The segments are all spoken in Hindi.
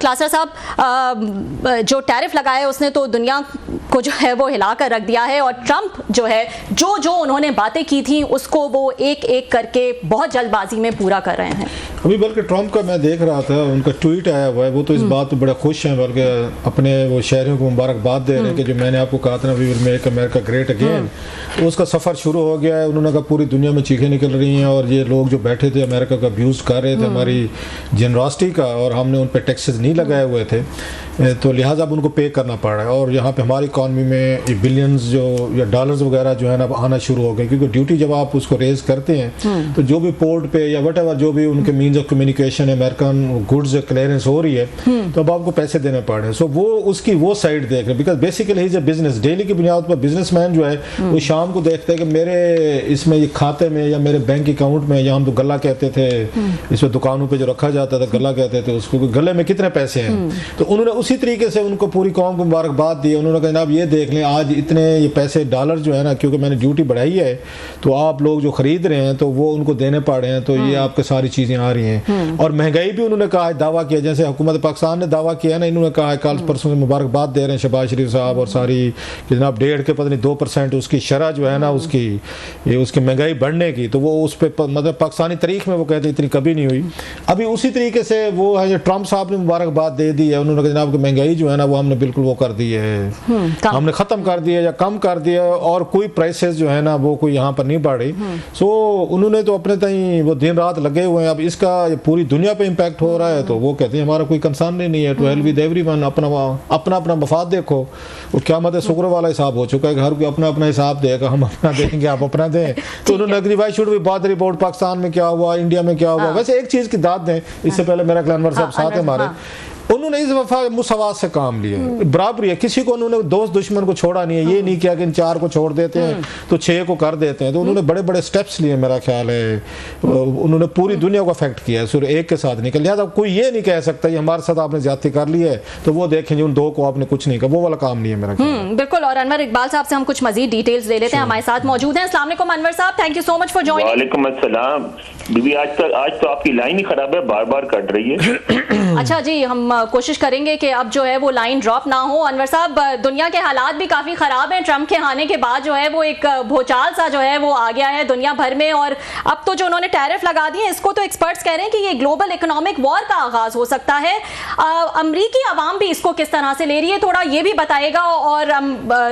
क्लासर साहब, जो टैरिफ लगाए उसने तो दुनिया को जो है वो हिला कर रख दिया है, और ट्रंप जो है जो उन्होंने बातें की थी उसको वो एक एक करके बहुत जल्दबाजी में पूरा कर रहे हैं। अभी बल्कि ट्रंप का मैं देख रहा था, उनका ट्वीट आया हुआ है, वो तो इस बात पर बड़ा खुश हैं, बल्कि अपने वो शहरियों को मुबारकबाद दे रहे हैं कि जो मैंने आपको कहा था ना, we will make America great again, तो उसका सफ़र शुरू हो गया है। उन्होंने कहा पूरी दुनिया में चीखें निकल रही हैं और ये लोग जो बैठे थे अमेरिका का अब्यूज़ कर रहे थे हमारी जनरॉसिटी का, और हमने उन पर टैक्सेस नहीं लगाए हुए थे, तो लिहाजा अब उनको पे करना पड़ रहा है। और यहाँ पे हमारी इकॉनमी में बिलियंस जो या डॉलर्स वगैरह जो है ना आना शुरू हो गए, क्योंकि ड्यूटी जब आप उसको रेज करते हैं तो जो भी पोर्ट पे या वट एवर जो भी उनके means of communication American goods clearance हो रही है, तो अब आपको पैसे देने पड़ रहे हैं। सो वो उसकी वो साइड देख रहे हैं, because basically is a business. Daily की बुनियाद पर बिजनेसमैन जो है वो शाम को देखते हैं कि मेरे इसमें ये खाते में या मेरे बैंक अकाउंट में, या हम तो गला कहते थे इसमें दुकानों पे जो रखा जाता था गला कहते थे उसको, गले में कितने पैसे हैं। तो उन्होंने उसी तरीके से उनको पूरी कौम को मुबारकबाद दी। उन्होंने कहा जनाब ये देख लें आज इतने ये पैसे डॉलर जो है ना, क्योंकि मैंने ड्यूटी बढ़ाई है तो आप लोग जो खरीद रहे हैं तो वो उनको देने पड़ रहे हैं, तो ये आपके सारी चीज़ें आ रही हैं। और महंगाई भी उन्होंने कहा है, दावा किया, जैसे हुकूमत पाकिस्तान ने दावा किया ना, इन्होंने कहा है कल परसों से मुबारकबाद दे रहे हैं शहबाज शरीफ साहब और सारी कि जनाब 1.5 के पता नहीं 2% उसकी शरह जो है ना उसकी ये उसकी महंगाई बढ़ने की, तो वो उस पर मतलब पाकिस्तानी तारीख में वो कहते इतनी कभी नहीं हुई। अभी उसी तरीके से वो है जो ट्रंप साहब ने मुबारकबाद दे दी है, उन्होंने कहा जनाब की महंगाई जो है ना वो हमने बिल्कुल वो कर दी है, हमने ख़त्म कर दिया या कम कर दिया, और कोई प्राइसेस जो है ना वो कोई यहाँ पर नहीं बढ़ रही। सो उन्होंने तो अपने तई वो दिन रात लगे हुए हैं। अब इसका पूरी दुनिया पे इम्पैक्ट हो रहा है, तो वो कहते हैं हमारा कोई कंसर्न नहीं है, टू हेल्प विद एवरीवन, अपना मफाद देखो। वो क्या मतलब शुक्र वाला हिसाब हो चुका है, हर कोई अपना अपना हिसाब देगा, हम अपना देंगे आप अपना दें। तो उन्होंने agree why should be bother about Pakistan में क्या हुआ, इंडिया में क्या हुआ। वैसे एक चीज़ की दाद दें, इससे पहले मेरा अनवर साहब साथ है हमारे, उन्होंने इस वफा मुसवात से काम लिया, बराबरी है, किसी को उन्होंने दोस्त दुश्मन को छोड़ा नहीं है। ये नहीं किया कि इन 4 को छोड़ देते हैं तो 6 को कर देते हैं, तो उन्होंने बड़े बड़े स्टेप्स लिए। मेरा ख्याल है उन्होंने पूरी दुनिया को अफेक्ट किया है, सिर्फ एक के साथ नहीं किया। लिहाजा कोई ये नहीं कह सकता कि हमारे साथ आपने ज्यादती कर ली है तो वो देखें उन 2 को आपने कुछ नहीं कहा, वो वाला काम नहीं है मेरा ख्याल। बिल्कुल। और अनवर इकबाल साहब से हम कुछ मजीद डिटेल्स ले लेते हैं, हमारे साथ मौजूद हैं। अस्सलाम वालेकुम अनवर साहब, thank you so much for joining. वालेकुम अस्सलाम बीबी, आज तो आपकी लाइन ही खराब है, बार बार कट रही है। अच्छा जी, हम कोशिश करेंगे कि अब जो है वो लाइन ड्रॉप ना हो। अनवर साहब, दुनिया के हालात भी काफ़ी ख़राब हैं। ट्रंप के आने के बाद जो है वो एक भूचाल सा जो है वो आ गया है दुनिया भर में, और अब तो जो उन्होंने टैरिफ लगा दिए इसको तो एक्सपर्ट्स कह रहे हैं कि ये ग्लोबल इकोनॉमिक वॉर का आगाज़ हो सकता है। अमरीकी आवाम भी इसको किस तरह से ले रही है, थोड़ा ये भी बताएगा, और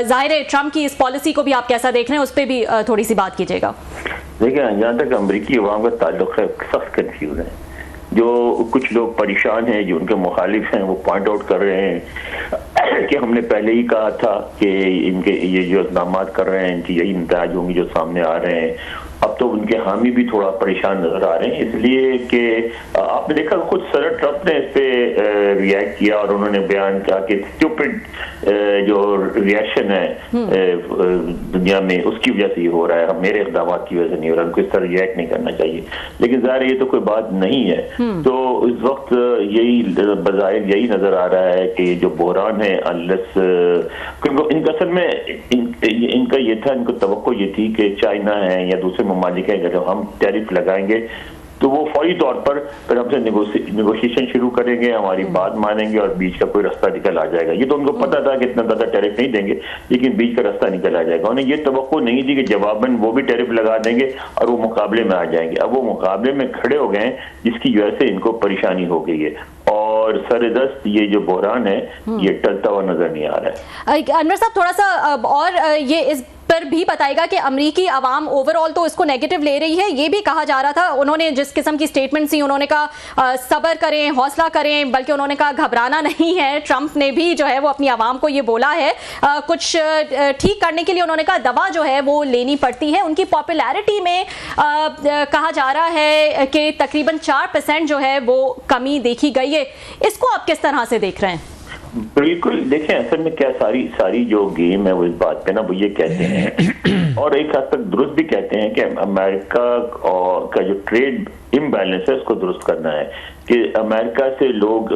जाहिर है ट्रंप की इस पॉलिसी को भी आप कैसा देख रहे हैं उस पर भी थोड़ी सी बात कीजिएगा। देखिए, जहाँ तक अमरीकी अवाम का ताल्लुक है, सख्त कन्फ्यूज है। जो कुछ लोग परेशान हैं, जो उनके मुखालिफ हैं, वो पॉइंट आउट कर रहे हैं कि हमने पहले ही कहा था कि इनके ये जो इक़दाम कर रहे हैं इनकी यही नतीजे होंगे जो सामने आ रहे हैं। अब तो उनके हामी भी थोड़ा परेशान नजर आ रहे हैं, इसलिए कि आपने देखा खुद सदर ट्रंप ने इस पे रिएक्ट किया और उन्होंने बयान किया कि स्टूपिड जो रिएक्शन है दुनिया में उसकी वजह से ये हो रहा है, मेरे इक़दाम की वजह से नहीं हो रहा, उनको इस तरह रिएक्ट नहीं करना चाहिए। लेकिन ज़ाहिर ये तो कोई बात नहीं है। तो इस वक्त यही बज़ाहिर यही नजर आ रहा है कि जो बहरान है अनलेस इनका असल में इनका ये था, इनको तवक्को ये थी कि चाइना है या दूसरे ममालिक है, जब हम टैरिफ लगाएंगे तो वो फौरी तौर पर फिर हमसे नेगोशिएशन शुरू करेंगे, हमारी बात मानेंगे और बीच का कोई रास्ता निकल आ जाएगा। ये तो उनको पता था कि इतना ज़्यादा टैरिफ नहीं देंगे, लेकिन बीच का रास्ता निकल आ जाएगा। उन्हें ये तवक्को नहीं थी कि जवाबन वो भी टैरिफ लगा देंगे और वो मुकाबले में आ जाएंगे। अब वो मुकाबले में खड़े हो गए हैं, जिसकी वजह से इनको परेशानी हो गई है, और सरदस्त ये जो बहरान है ये टलता हुआ नजर नहीं आ रहा है। अनवर साहब, थोड़ा सा और ये इस पर भी बताएगा कि अमरीकी आवाम ओवरऑल तो इसको नेगेटिव ले रही है। ये भी कहा जा रहा था, उन्होंने जिस किस्म की स्टेटमेंट्स दी, उन्होंने कहा सब्र करें, हौसला करें, बल्कि उन्होंने कहा घबराना नहीं है। ट्रंप ने भी जो है वो अपनी आवाम को ये बोला है, कुछ ठीक करने के लिए उन्होंने कहा दवा जो है वो लेनी पड़ती है। उनकी पॉपुलैरिटी में कहा जा रहा है कि तकरीबन 4% जो है वो कमी देखी गई है। इसको आप किस तरह से देख रहे हैं? बिल्कुल, देखें असल में क्या सारी जो गेम है वो इस बात पे ना वो ये कहते हैं और एक हद तक दुरुस्त भी कहते हैं कि अमेरिका का जो ट्रेड इम्बैलेंस है उसको दुरुस्त करना है, कि अमेरिका से लोग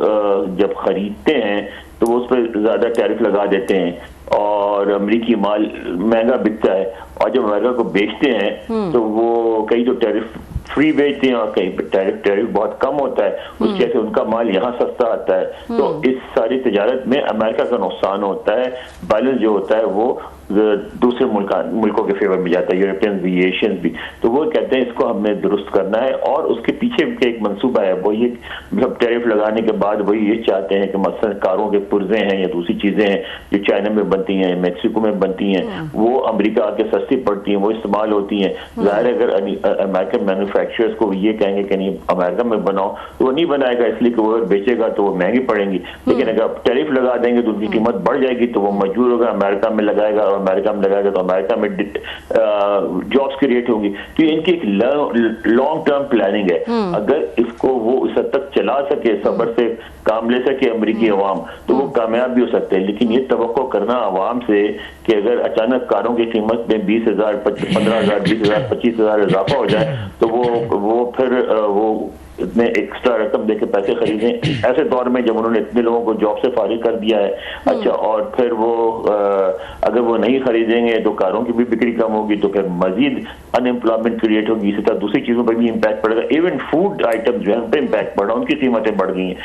जब खरीदते हैं तो वो उस पर ज्यादा टैरिफ लगा देते हैं और अमेरिकी माल महंगा बिकता है, और जब अमेरिका को बेचते हैं तो वो कई तो टैरिफ फ्री बेचते हैं और कहीं पे टैरिफ बहुत कम होता है, उसकी वजह से उनका माल यहाँ सस्ता आता है। तो इस सारी तजारत में अमेरिका का नुकसान होता है, बैलेंस जो होता है वो दूसरे मुल्कों के फेवर में जाता है, यूरोपियंस भी, एशियंस भी। तो वो कहते हैं इसको हमें दुरुस्त करना है और उसके पीछे एक मंसूबा है, वो ये मतलब टैरिफ लगाने के बाद वही ये चाहते हैं कि मसलन कारों के पुर्जे हैं या दूसरी चीजें हैं जो चाइना में बनती हैं, मैक्सिको में बनती हैं, वो अमेरिका आके सस्ती पड़ती हैं, वो इस्तेमाल होती हैं। जाहिर है अगर अमेरिकन मैन्युफैक्चरर्स को ये कहेंगे कि नहीं अमेरिका में बनाओ तो वो नहीं बनाएगा, इसलिए कि वो अगर बेचेगा तो वो महंगी पड़ेंगी। लेकिन अगर टैरिफ लगा देंगे तो उनकी कीमत बढ़ जाएगी, तो वो मजबूर होगा अमेरिका में लगाएगा, अमेरिका में लगाएगा तो अमेरिका में जॉब्स क्रिएट होंगी। तो इनकी एक लॉन्ग टर्म प्लानिंग है। अगर इसको वो उस हद तक चला सके, सब्र से काम ले सके अमेरिकी अवाम, तो वो कामयाब भी हो सकते हैं। लेकिन ये तवक्को करना अवाम से कि अगर अचानक कारों की कीमत में 20,000, 15,000, 20,000, 25,000 इजाफा हो जाए तो वो फिर वो इतने एक्स्ट्रा रकम देके पैसे खरीदें ऐसे दौर में जब उन्होंने इतने लोगों को जॉब से फारिग कर दिया है। अच्छा, और फिर वो अगर वो नहीं खरीदेंगे तो कारों की भी बिक्री कम होगी, तो फिर मजीद अनएम्प्लॉयमेंट क्रिएट होगी। इसी तरह दूसरी चीजों पर भी इम्पैक्ट पड़ेगा। इवन फूड आइटम जो है उन पर इम्पैक्ट पड़ रहा है, उनकी कीमतें बढ़ गई हैं,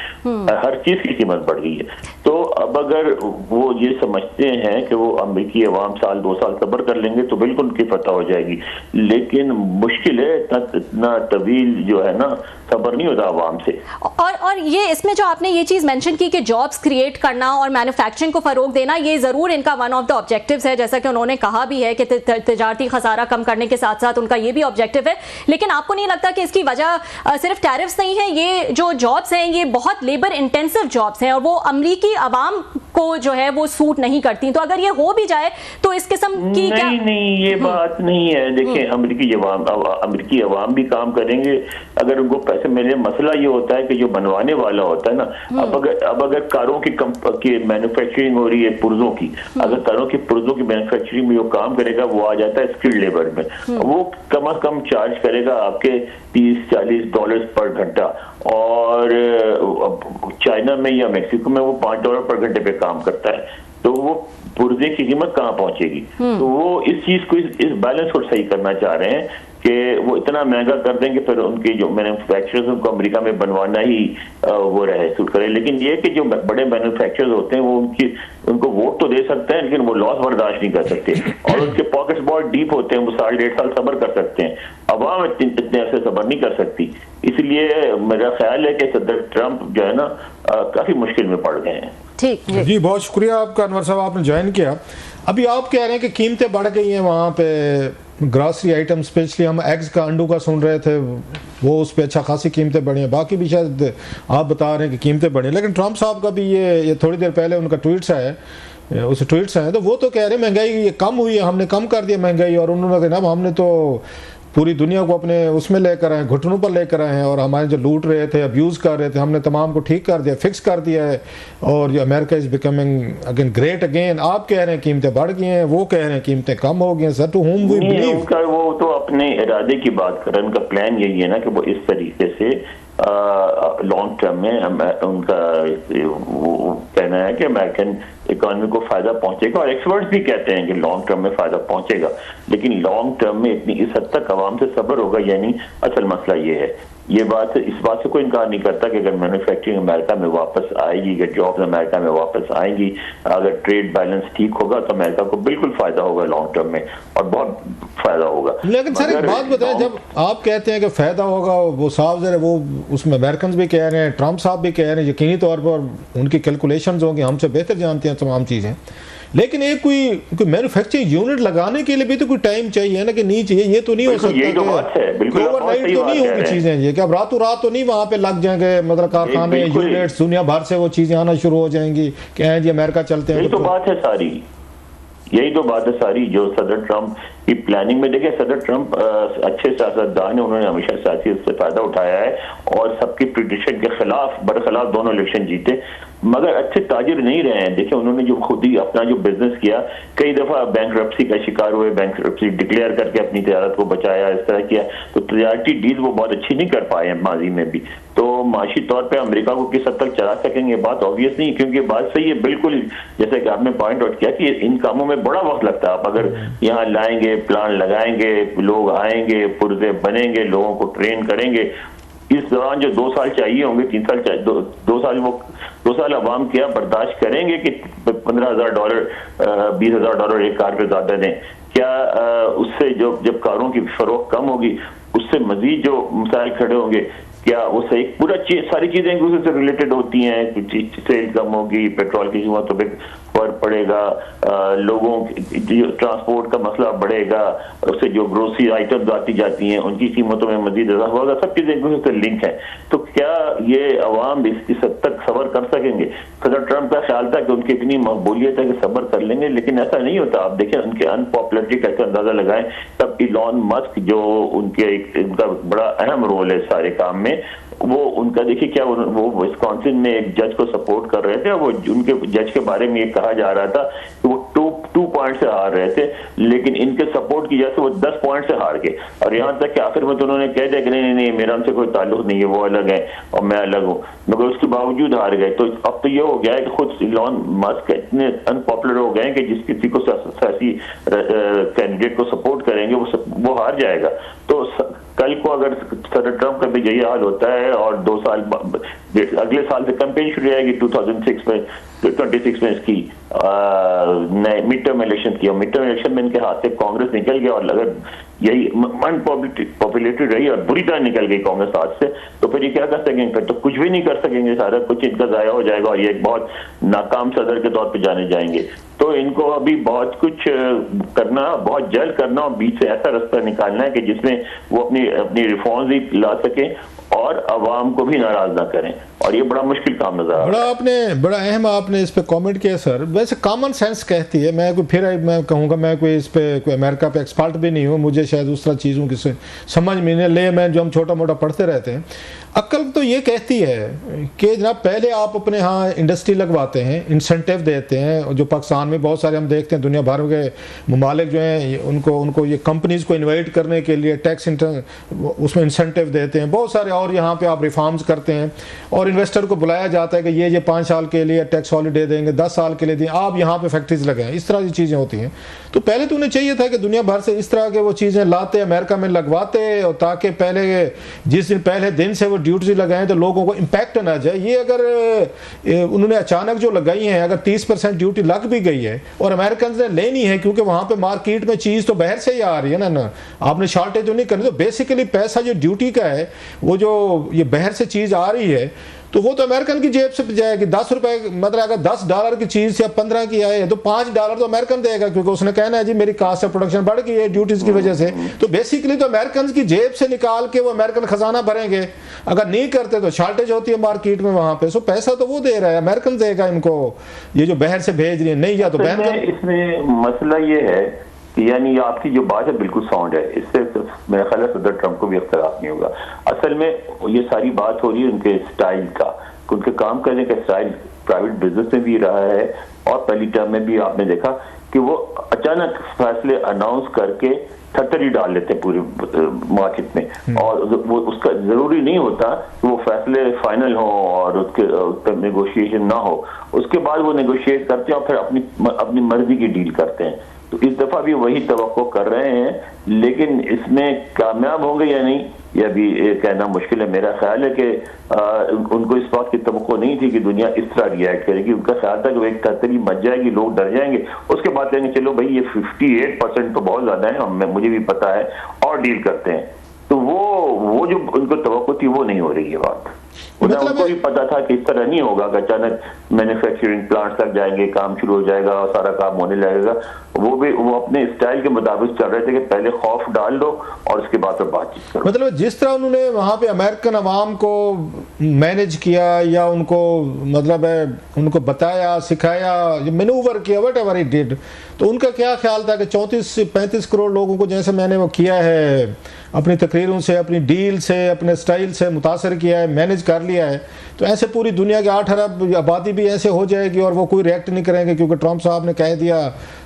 हर चीज की कीमत बढ़ गई है। तो अब अगर वो ये समझते हैं कि वो अमेरिकी अवाम साल 2 साल सब्र कर लेंगे तो बिल्कुल उनकी फतह हो जाएगी। लेकिन मुश्किल है, इतना तवील जो है ना सब्र नहीं होता आवाम से। और ये इसमें जो आपने ये चीज मेंशन की कि जॉब्स क्रिएट करना और मैन्युफैक्चरिंग को फरोग देना, ये जरूर इनका वन ऑफ द ऑब्जेक्टिव्स है, जैसा कि उन्होंने कहा भी है कि तिजारती खसारा कम करने के साथ साथ उनका ये भी ऑब्जेक्टिव है। लेकिन आपको नहीं लगता कि इसकी वजह सिर्फ टैरिफ्स नहीं है? ये जो जॉब्स हैं ये बहुत लेबर इंटेंसिव जॉब्स हैं और वो अमरीकी अवाम को जो है वो सूट नहीं करती। तो अगर ये हो भी जाए तो इस किस्म की नहीं ये बात नहीं है। देखिए अमरीकी अवाम भी काम करेंगे अगर उनको पैसे मिले। मसला ये होता है कि जो बनवाने वाला होता है ना, अब अगर कारों की मैन्युफैक्चरिंग हो रही है, पुर्जों की, अगर कारों की पुर्जों की मैन्युफैक्चरिंग में जो काम करेगा वो आ जाता है स्किल्ड लेबर में, वो कम से कम चार्ज करेगा आपके $30-40 पर घंटा। और चाइना में या मैक्सिको में वो $5 पर घंटे पे काम करता है, तो वो पुर्जे की कीमत कहाँ पहुंचेगी? तो वो इस चीज को, इस बैलेंस को सही करना चाह रहे हैं कि वो इतना महंगा कर देंगे फिर उनके जो मैन्युफैक्चरर्स उनको अमेरिका में बनवाना ही वो रहे सूट करे। लेकिन ये कि जो बड़े मैन्युफैक्चरर्स होते हैं वो उनको वोट तो दे सकते हैं लेकिन वो लॉस बर्दाश्त नहीं कर सकते और उनके पॉकेट्स बहुत डीप होते हैं, वो 1.5 साल सब्र कर सकते हैं। अवाम इतने अरसे सब्र नहीं कर सकती। इसलिए मेरा ख्याल है कि सदर ट्रंप जो है ना काफी मुश्किल में पड़ गए हैं। ठीक जी, बहुत शुक्रिया आपका अनवर साहब, आपने ज्वाइन किया। अभी आप कह रहे हैं कि कीमतें बढ़ गई हैं वहाँ पे, ग्रॉसरी आइटम, स्पेशली हम एग्स का, अंडों का सुन रहे थे, वो उस पर अच्छा खासी कीमतें बढ़ी हैं। बाकी भी शायद आप बता रहे हैं कि कीमतें बढ़ी, लेकिन ट्रंप साहब का भी ये थोड़ी देर पहले उनका ट्वीट्स आए, उस ट्वीट्स आए तो वो तो कह रहे हैं महंगाई ये कम हुई है, हमने कम कर दिया महंगाई। और उन्होंने कहा हमने तो पूरी दुनिया को अपने उसमें लेकर आए, घुटनों पर लेकर आए हैं, और हमारे जो लूट रहे थे, अब्यूज कर रहे थे, हमने तमाम को ठीक कर दिया, फिक्स कर दिया है, और जो America is becoming again great again. आप कह रहे हैं कीमतें बढ़ गई हैं, वो कह रहे हैं कीमतें कम हो गई हैं। Sir, to home we believe? वो तो अपने इरादे की बात कर रहे हैं, उनका प्लान यही है ना कि वो इस तरीके से लॉन्ग टर्म में उनका वो कहना है कि अमेरिकन इकोनॉमी को फायदा पहुंचेगा, और एक्सपर्ट्स भी कहते हैं कि लॉन्ग टर्म में फायदा पहुंचेगा। लेकिन लॉन्ग टर्म में इतनी इस हद तक आवाम से सब्र होगा यानी असल मसला ये है। इस बात से कोई इनकार नहीं करता कि अगर मैन्युफैक्चरिंग अमेरिका में वापस आएगी, अगर जॉब्स अमेरिका में वापस आएंगी, अगर ट्रेड बैलेंस ठीक होगा तो अमेरिका को बिल्कुल फायदा होगा लॉन्ग टर्म में, और बहुत फायदा होगा। लेकिन सर एक बात बताएं, जब आप कहते हैं कि फायदा होगा, वो साफ जरा वो उसमें अमेरिकन भी कह रहे हैं, ट्रंप साहब भी कह रहे हैं, यकीनी तौर पर उनकी कैलकुलेशंस होंगी, हमसे बेहतर जानते हैं तमाम चीज़ें। लेकिन एक कोई मैन्युफैक्चरिंग यूनिट लगाने के लिए भी तो कोई टाइम चाहिए ना, कि नहीं चाहिए? ये तो नहीं हो सकता कि ओवरनाइट तो नहीं होंगी चीजें, ये कि अब रातों रात तो नहीं वहां पे लग जाएंगे, मतलब कारखाने, यूनिट्स, दुनिया भर से वो चीजें आना शुरू हो जाएंगी कि हैं जी अमेरिका चलते हैं। यही तो बात है सारी जो सदर ट्रंप की प्लानिंग में। देखिए, सदर ट्रंप अच्छे सियासतदान है, उन्होंने हमेशा सियासी से फायदा उठाया है और सबकी प्रिडिक्शन के खिलाफ बरखिलाफ दोनों इलेक्शन जीते। मगर अच्छे ताजिर नहीं रहे हैं। देखिए उन्होंने जो खुद ही अपना जो बिजनेस किया, कई दफा बैंकरप्सी का शिकार हुए, बैंकरप्सी डिक्लेयर करके अपनी तजारत को बचाया, इस तरह किया, तो तजारती डील वो बहुत अच्छी नहीं कर पाए हैं माजी में भी। तो माशी तौर पे अमेरिका को किस हद तक चला सकेंगे बात ऑब्वियस नहीं, क्योंकि बात सही है बिल्कुल, जैसे कि आपने पॉइंट आउट किया कि इन कामों में बड़ा वक्त लगता है। आप अगर यहाँ लाएंगे, प्लान लगाएंगे, लोग आएंगे, पुर्जे बनेंगे, लोगों को ट्रेन करेंगे, इस दौरान जो 2 साल चाहिए होंगे, 3 साल चाहिए, 2 साल वो 2 साल अवाम क्या बर्दाश्त करेंगे कि $15,000 $20,000 एक कार पे ज्यादा दें? क्या उससे जब कारों की फरोख्त कम होगी उससे मजीद जो मसाइल खड़े होंगे, क्या वो सही पूरा सारी चीजें एक दूसरे से रिलेटेड होती हैं? सेल कम होगी, पेट्रोल की कीमतों पे फर्क पड़ेगा, लोगों ट्रांसपोर्ट का मसला बढ़ेगा, उससे जो ग्रोसरी आइटम्स आती जाती हैं उनकी कीमतों में मजीद इजाफा होगा, सब चीजें एक दूसरे से लिंक है। तो क्या ये अवाम इस हद तक सब्र कर सकेंगे? सदर ट्रंप का ख्याल था कि उनकी इतनी मकबूलियत है कि सब्र कर लेंगे, लेकिन ऐसा नहीं होता। आप देखें उनके अनपॉपुलरिटी कैसे अंदाजा लगाएं। तब इलॉन मस्क जो उनका बड़ा अहम रोल है सारे काम में, वो उनका देखिए क्या वो विस्कॉन्सिन में एक जज को सपोर्ट कर रहे थे, और वो उनके जज के बारे में ये कहा जा रहा था कि वो 2 पॉइंट से हार रहे थे, लेकिन इनके सपोर्ट की वजह से वो 10 पॉइंट से हार गए। और यहाँ तक कि आखिर में तो उन्होंने कह दिया कि नहीं मेरा उनसे कोई ताल्लुक नहीं है, वो अलग है और मैं अलग हूँ, मगर उसके बावजूद हार गए। तो अब तो ये हो गया है कि खुद इलॉन मस्क इतने अनपॉपुलर हो गए कि जिस किसी को सियासी कैंडिडेट को सपोर्ट करेंगे वो हार जाएगा। तो कल को अगर सदर ट्रंप का भी यही हाल होता है और 2 साल अगले साल से कैंपेन शुरू रहेगी 2026 में इसकी मिड टर्म इलेक्शन की, और मिड टर्म इलेक्शन में इनके हाथ से कांग्रेस निकल गया, और अगर यही अनपॉपुलरिटी रही और बुरी तरह निकल गई कांग्रेस हाथ से, तो फिर ये क्या कर सकेंगे? फिर तो कुछ भी नहीं कर सकेंगे, सारा कुछ इनका जाया हो जाएगा और ये एक बहुत नाकाम सदर के तौर पे जाने जाएंगे। तो इनको अभी बहुत कुछ करना, बहुत जल्द करना, और बीच से ऐसा रास्ता निकालना है कि जिसमें वो अपनी रिफॉर्म्स भी ला सके और अवाम को भी नाराज ना करें, और ये बड़ा मुश्किल काम नजर आ रहा है। बड़ा अहम आपने इस पे कमेंट किया सर। वैसे कॉमन सेंस कहती है, मैं कहूँगा, मैं कोई इस पे कोई अमेरिका पे एक्सपर्ट भी नहीं हूँ, मुझे शायद उस तरह चीज़ों की समझ में नहीं ले, मैं जो हम छोटा मोटा पढ़ते रहते हैं, अक्ल तो ये कहती है कि जनाब पहले आप अपने यहाँ इंडस्ट्री लगवाते हैं, इंसेंटिव देते हैं, जो पाकिस्तान में बहुत सारे हम देखते हैं, दुनिया भर के ममालिक जो हैं उनको ये कंपनीज को इन्वाइट करने के लिए टैक्स उसमें इंसेंटिव देते हैं बहुत सारे, और यहाँ पे आप रिफॉर्म्स करते हैं और इन्वेस्टर को बुलाया जाता है कि ये 5 साल के लिए टैक्स हॉलीडे देंगे, 10 साल के लिए देंगे, आप यहाँ पे फैक्ट्रीज लगाएं, इस तरह की चीज़ें होती हैं। तो पहले तो उन्हें चाहिए था कि दुनिया भर से इस तरह के वो चीज़ें लाते, अमेरिका में लगवाते, और ताकि पहले दिन से वो ड्यूटी लगाएं तो लोगों को इम्पैक्ट ना जाए। ये अगर उन्होंने अचानक जो लगाई है, अगर 30% ड्यूटी लग भी गई है और अमेरिकन ने लेनी है, क्योंकि वहाँ पे मार्केट में चीज़ तो बाहर से ही आ रही है ना, आपने शॉर्टेज तो नहीं करनी, तो बेसिकली पैसा जो ड्यूटी का है, वो जो ये बाहर से चीज़ आ रही है, तो वो तो अमेरिकन की जेब से जाएगी। 10 रुपए, मतलब अगर $10 की चीज़ या 15 की आए तो $5 तो अमेरिकन देगा, क्योंकि उसने कहना है जी मेरी कास्ट ऑफ प्रोडक्शन बढ़ गई है ड्यूटीज की वजह से। तो बेसिकली तो अमेरिकन की जेब से निकाल के वो अमेरिकन खजाना भरेंगे, अगर नहीं करते तो शॉर्टेज होती है मार्केट में वहां पे। सो पैसा तो वो दे रहा है, अमेरिकन देगा इनको, ये जो बाहर से भेज रही है नहीं, या तो बैन कर। इसमें मसला ये है कि यानी आपकी जो बात है बिल्कुल साउंड है, इससे मेरा ख्याल है सदर ट्रंप को भी इख्तलाफ नहीं होगा। असल में ये सारी बात हो रही है उनके स्टाइल का, उनके काम करने का स्टाइल प्राइवेट बिजनेस में भी रहा है, और पहली टर्म में भी आपने देखा कि वो अचानक फैसले अनाउंस करके थरथरी डाल लेते हैं पूरे मार्केट में, और वो उसका जरूरी नहीं होता कि वो फैसले फाइनल हो और उसके नेगोशिएशन ना हो, उसके बाद वो नेगोशिएट करते हैं और फिर अपनी मर्जी की डील करते हैं। तो इस दफा भी वही तवक्को कर रहे हैं, लेकिन इसमें कामयाब होंगे या नहीं यह भी कहना मुश्किल है। मेरा ख्याल है कि उनको इस बात की तवक्को नहीं थी कि दुनिया इस तरह रिएक्ट करेगी। उनका ख्याल था कि वो एक तरतरी मच जाएगी, लोग डर जाएंगे, उसके बाद कहेंगे चलो भाई ये 58% तो बहुत ज्यादा है, मुझे भी पता है, और डील करते हैं। तो वो जो उनको तवक्को थी वो नहीं हो रही है बात। उनको भी पता था कि इस तरह नहीं होगा कि अचानक मैन्युफैक्चरिंग प्लांट्स लग जाएंगे, काम शुरू हो जाएगा और सारा काम होने लगेगा। वो अपने स्टाइल के मुताबिक चल रहे थे कि पहले खौफ डाल दो और उसके बाद फिर बातचीत करो। मतलब जिस तरह उन्होंने वहाँ पे अमेरिकन अवाम को मैनेज किया, या उनको बताया, सिखाया, मैनूवर किया, वट एवर इट डिड, तो उनका क्या ख्याल था कि 34 से 35 करोड़ लोगों को जैसे मैंने वो किया है अपनी तकरीरों से, अपनी डील से, अपने स्टाइल से मुतासर किया है, मैनेज कर लिया है, तो ऐसे पूरी दुनिया के 8 अरब आबादी भी ऐसे हो जाएगी और वो कोई रिएक्ट नहीं करेंगे क्योंकि ट्रंप साहब ने कह दिया,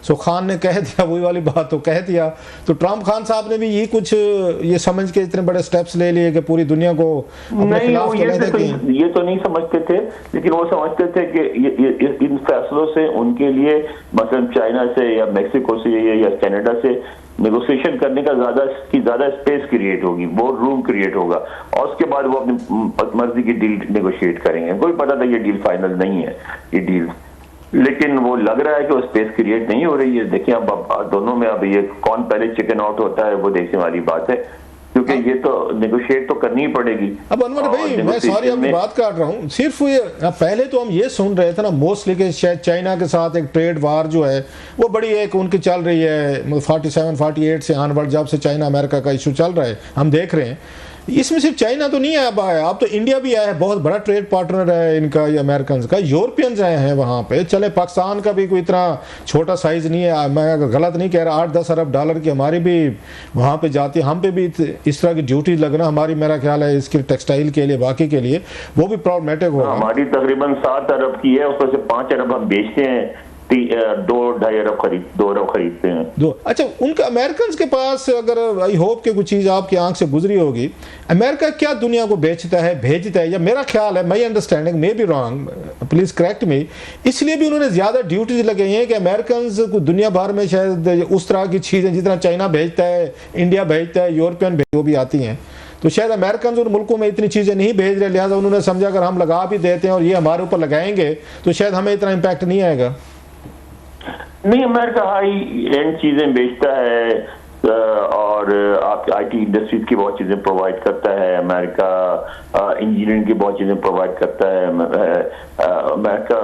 सो खान ने कह दिया, वही वाली बात तो कह दिया। तो ट्रंप खान साहब ने भी ये कुछ ये समझ के इतने बड़े स्टेप्स ले लिए कि पूरी दुनिया को अपने खिलाफ ये तो नहीं समझते थे, लेकिन वो समझते थे कि इन फैसलों से उनके लिए मतलब चाइना से या मेक्सिको से या कनाडा से नेगोशिएशन करने का ज्यादा स्पेस क्रिएट होगी, बोर्ड रूम क्रिएट होगा और उसके बाद वो अपनी मर्जी की डील नेगोशिएट करेंगे। कोई पता था ये डील फाइनल नहीं है ये डील, लेकिन वो लग रहा है कि वो स्पेस क्रिएट नहीं हो रही है। देखिए अब दोनों में अब ये कौन पहले चिकन आउट होता है वो देखने वाली बात है, क्योंकि ये तो नेगोशिएट तो करनी ही पड़ेगी। अब अनवर भाई मैं सॉरी आपकी बात काट रहा हूँ, सिर्फ ये पहले तो हम ये सुन रहे थे ना मोस्टली कि शायद चाइना के साथ एक ट्रेड वार जो है वो बड़ी एक उनकी चल रही है 47-48 से ऑनवर्ड, जब से चाइना अमेरिका का इशू चल रहा है हम देख रहे हैं। इसमें सिर्फ चाइना तो नहीं आया, अब तो इंडिया भी आया है, बहुत बड़ा ट्रेड पार्टनर है इनका, ये अमेरिकन का, यूरोपियंस आए हैं वहाँ पे। चले पाकिस्तान का भी कोई इतना छोटा साइज नहीं है, मैं अगर गलत नहीं कह रहा, 8-10 अरब डॉलर की हमारी भी वहाँ पे जाती है, हम पे भी इस तरह की ड्यूटी लगना हमारी, मेरा ख्याल है इसके टेक्सटाइल के लिए बाकी के लिए वो भी प्रॉब्लमेटिक होगा। हमारी तकरीबन 7 अरब की है, उसमें से 5 अरब हम बेचते हैं, 2-2.5 अरब खरीदते हैं। अच्छा, उनका अमेरिकन के पास अगर आई होप कि कुछ चीज़ आपकी आंख से गुजरी होगी, अमेरिका क्या दुनिया को बेचता है, भेजता है, या मेरा ख्याल है, my understanding may be wrong, please correct मी, इसलिए भी उन्होंने ज़्यादा ड्यूटीज लगाई हैं कि अमेरिकन को दुनिया भर में शायद उस तरह की चीज़ें जितना चाइना भेजता है, इंडिया भेजता है, यूरोपियन वो भी आती हैं, तो शायद अमेरिकन उन मुल्कों में इतनी चीज़ें नहीं भेज रहे, लिहाजा उन्होंने समझा अगर हम लगा भी देते हैं और ये हमारे ऊपर लगाएंगे तो शायद हमें इतना इम्पैक्ट नहीं आएगा। नहीं, अमेरिका हाई एंड चीजें बेचता है और आप आईटी इंडस्ट्रीज की बहुत चीजें प्रोवाइड करता है, अमेरिका इंजीनियरिंग की बहुत चीजें प्रोवाइड करता है, अमेरिका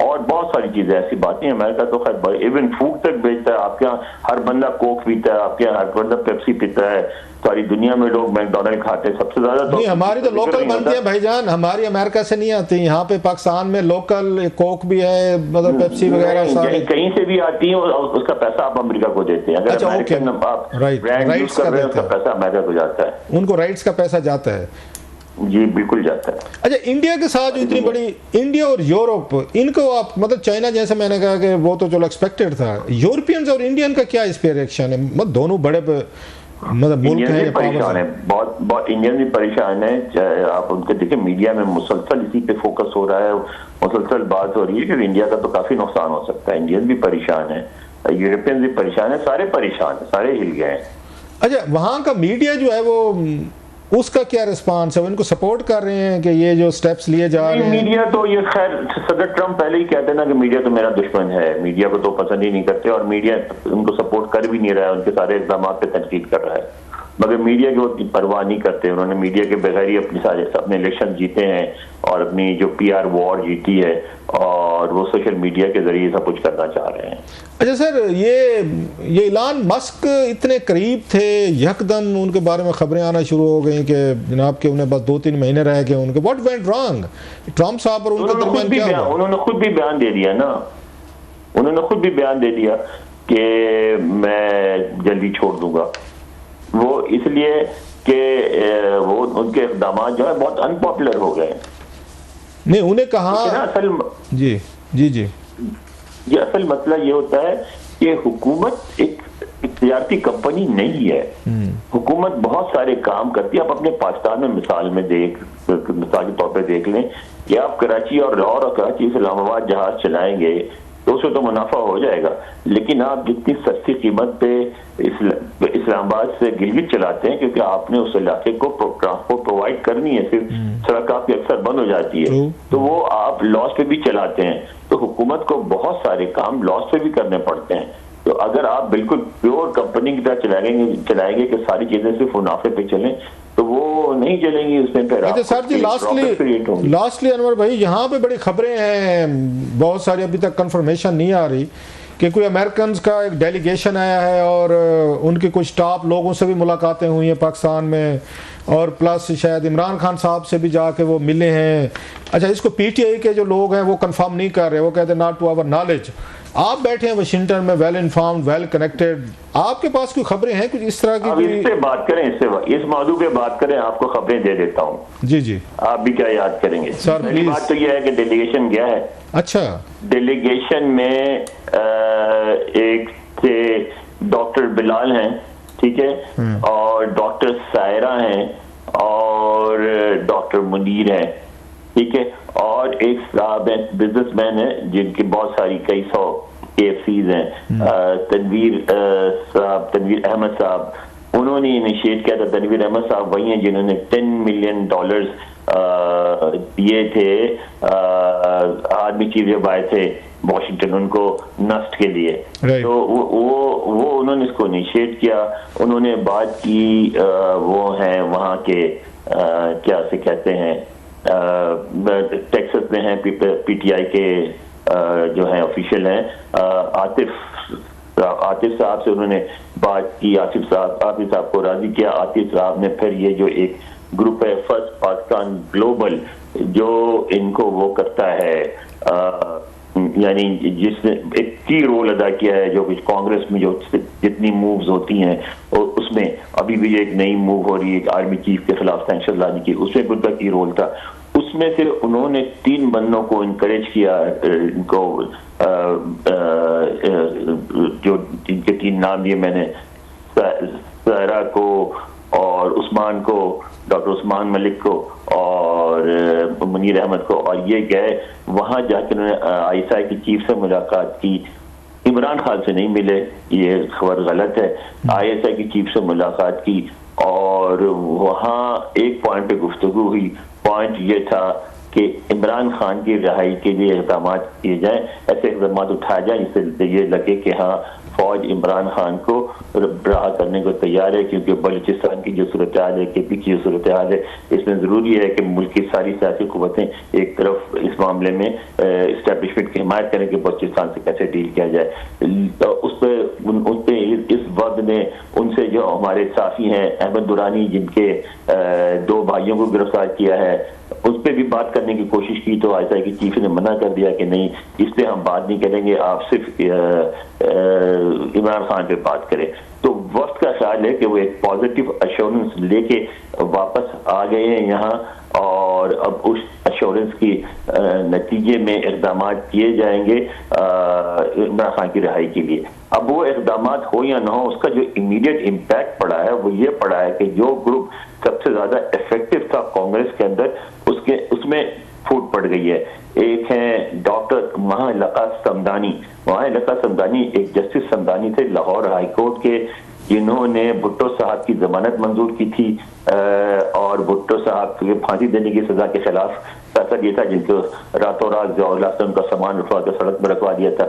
और बहुत सारी चीजें ऐसी बातें, अमेरिका तो खैर इवन फूड तक बेचता है। आपके यहाँ हर बंदा कोक पीता है, आपके यहाँ हर बंदा पेप्सी पीता है, सारी दुनिया में लोग मैकडोनल्ड खाते हैं सबसे ज्यादा। तो नहीं, हमारी तो लोकल बनती है भाईजान, हमारी अमेरिका से नहीं आती, यहाँ पे पाकिस्तान में लोकल कोक भी है, मतलब पेप्सी वगैरह कहीं से भी आती है और उसका पैसा आप अमेरिका को देते हैं। अगर अमेरिकन आप ब्रांड यूज कर रहे हैं उसका पैसा अमेरिका को जाता है, उनको राइट्स का पैसा जाता है। जी बिल्कुल जाता है। अच्छा, इंडिया के साथ जो इतनी बड़ी, इंडिया और यूरोप, इनको आप मतलब चाइना जैसे मैंने कहा कि वो तो चलो एक्सपेक्टेड था, यूरोपियंस और इंडियन का क्या इस पे रिएक्शन है? मतलब दोनों बड़े मतलब मुल्क हैं, परेशान है, बहुत इंडियन भी परेशान है। आप उनके देखिए मीडिया में मुसलसल इसी पे फोकस हो रहा है, मुसलसल बात हो रही है कि इंडिया का तो काफी नुकसान हो सकता है। इंडियन भी परेशान है, यूरोपियन भी परेशान है, सारे परेशान है, सारे हिल गए हैं। अच्छा, वहाँ का मीडिया जो है वो उसका क्या रिस्पांस है? वो इनको सपोर्ट कर रहे हैं कि ये जो स्टेप्स लिए जा रहे हैं? मीडिया तो ये खैर सदर ट्रंप पहले ही कहते हैं ना कि मीडिया तो मेरा दुश्मन है, मीडिया को तो पसंद ही नहीं करते और मीडिया उनको सपोर्ट कर भी नहीं रहा है, उनके सारे इक़दाम पे तनकीद कर रहा है, मगर मीडिया की वो परवाह नहीं करते। उन्होंने मीडिया के बगैर ही अपने इलेक्शन जीते हैं और अपनी जो PR वॉर जीती है और वो सोशल मीडिया के जरिए सब कुछ करना चाह रहे हैं। अच्छा सर, ये इलान मस्क इतने करीब थे, यकदम उनके बारे में खबरें आना शुरू हो गई कि जनाब के उन्हें बस 2-3 महीने रह गए उनके, व्हाट वेंट रॉन्ग? ट्रंप साहब और उनके दरमियान क्या हुआ? उन्होंने खुद भी बयान दे दिया ना, उन्होंने खुद भी बयान दे दिया कि मैं जल्दी छोड़ दूंगा, वो इसलिए कि वो उनके इक़दाम जो है बहुत अनपॉपुलर हो गए। नहीं, उन्हें कहा असल जी जी जी ये असल मसला ये होता है कि हुकूमत एक तिजारती कंपनी नहीं है, हुकूमत बहुत सारे काम करती है। आप अपने पाकिस्तान में मिसाल के तौर पे देख लें कि आप कराची और लाहौर और कराची से इस्लामाबाद जहाज चलाएंगे तो उससे तो मुनाफा हो जाएगा, लेकिन आप जितनी सस्ती कीमत पे इस्लामाबाद से गिलगित चलाते हैं क्योंकि आपने उस इलाके को ट्रांसपोर्ट प्रोवाइड करनी है, फिर सड़क आपकी अक्सर बंद हो जाती है तो वो आप लॉस पे भी चलाते हैं। तो हुकूमत को बहुत सारे काम लॉस पे भी करने पड़ते हैं। तो अगर आप बिल्कुल प्योर कंपनी की तरह चलाएंगे कि सारी चीजें सिर्फ मुनाफे पे चलें तो वो नहीं चलेंगी, उसमें फिर अच्छा सर जी, लास्टली अनवर भाई, यहाँ पे बड़ी खबरें हैं, बहुत सारी अभी तक कंफर्मेशन नहीं आ रही कि कोई अमेरिकन का एक डेलीगेशन आया है और उनके कुछ टॉप लोगों से भी मुलाकातें हुई हैं पाकिस्तान में, और प्लस शायद इमरान खान साहब से भी जाके वो मिले हैं। अच्छा, इसको PTI के जो लोग हैं वो कंफर्म नहीं कर रहे, वो कहते हैं नॉट टू आवर नॉलेज आप बैठे हैं वाशिंगटन में, वेल इन्फॉर्म्ड, वेल कनेक्टेड, आपके पास कोई खबरें हैं कुछ इस तरह की? अब इस पे बात करें, इस मौजू पे बात करें, आपको खबरें दे देता हूँ। जी जी, आप भी क्या याद करेंगे सर, पहली प्लीज। बात तो यह है कि डेलीगेशन गया है। अच्छा। डेलीगेशन में एक थे डॉक्टर बिलाल हैं, ठीक है, और डॉक्टर सायरा हैं और डॉक्टर मुनीर हैं, ठीक है, और एक साहब है, बिजनेसमैन है जिनकी बहुत सारी कई 100 KFCs हैं, तनवीर अहमद साहब। उन्होंने इनिशिएट किया था। तनवीर अहमद साहब वही हैं जिन्होंने $10 मिलियन दिए थे आर्मी चीफ जब आए थे वॉशिंगटन उनको नस्ट के लिए। तो वो उन्होंने इसको इनिशिएट किया। उन्होंने बात की, वो हैं वहाँ के क्या से कहते हैं, टेक्सास में हैं, PTI के जो हैं ऑफिशियल हैं, आतिफ साहब से उन्होंने बात की। आतिफ साहब को राजी किया। आतिफ साहब ने फिर ये जो एक ग्रुप है फर्स्ट पाकिस्तान ग्लोबल, जो इनको वो करता है, यानी जिसने एक की रोल अदा किया है, जो कुछ कांग्रेस में जो जितनी मूव्स होती हैं और उसमें अभी भी एक नई मूव हो रही है आर्मी चीफ के खिलाफ सैंक्शन लाने की, उसमें उनका की रोल था। उसमें से उन्होंने 3 बंदों को इनकरेज किया, इनको जो जिनके 3 नाम दिए मैंने, सायरा को और उस्मान को, डॉक्टर उस्मान मलिक को और मुनीर अहमद को, और ये गए वहां जाकर उन्होंने ISI की चीफ से मुलाकात की। इमरान खान से नहीं मिले, ये खबर गलत है। ISI की चीफ से मुलाकात की और वहां एक पॉइंट पे गुफ्तगू हुई। पॉइंट ये था कि इमरान खान की रिहाई के लिए इक़दाम किए जाएं, ऐसे इक़दाम उठाए जाएं जिससे ये लगे कि हाँ फौज इमरान खान को रहा करने को तैयार है, क्योंकि बलूचिस्तान की जो सूरत हाल है, KP की जो सूरत हाल है, इसमें ज़रूरी है कि मुल्क की सारी सियासी क़ुव्वतें एक तरफ इस मामले में इस्टेब्लिशमेंट की हिमायत करें कि बलूचिस्तान से कैसे डील किया जाए। तो उस पर इस वक्त ने उनसे जो हमारे साथी हैं अहमद दुरानी, जिनके 2 भाइयों को गिरफ्तार किया है, उस पर भी बात करने की कोशिश की। तो ISI की चीफ ने मना कर दिया कि नहीं, इस पर हम बात नहीं करेंगे, आप सिर्फ इमरान खान पे बात करें। तो वक्त का ख्याल है कि वो एक पॉजिटिव अश्योरेंस लेके वापस आ गए हैं यहाँ, और अब उस अश्योरेंस की नतीजे में इक़दाम किए जाएंगे इमरान खान की रिहाई के लिए। अब वो इक़दाम हो या ना हो, उसका जो इमीडिएट इम्पैक्ट पड़ा है वो ये पड़ा है कि जो ग्रुप सबसे ज्यादा इफेक्टिव था कांग्रेस के अंदर, उसमें फूट पड़ गई है। एक है डॉक्टर महालका समदानी, एक जस्टिस समदानी थे लाहौर हाई कोर्ट के, जिन्होंने भुट्टो साहब की जमानत मंजूर की थी और भुट्टो साहब को फांसी देने की सजा के खिलाफ फैसला दिया था, जिनको रातों रात उनका सामान उठवा कर सड़क पर रखवा दिया था।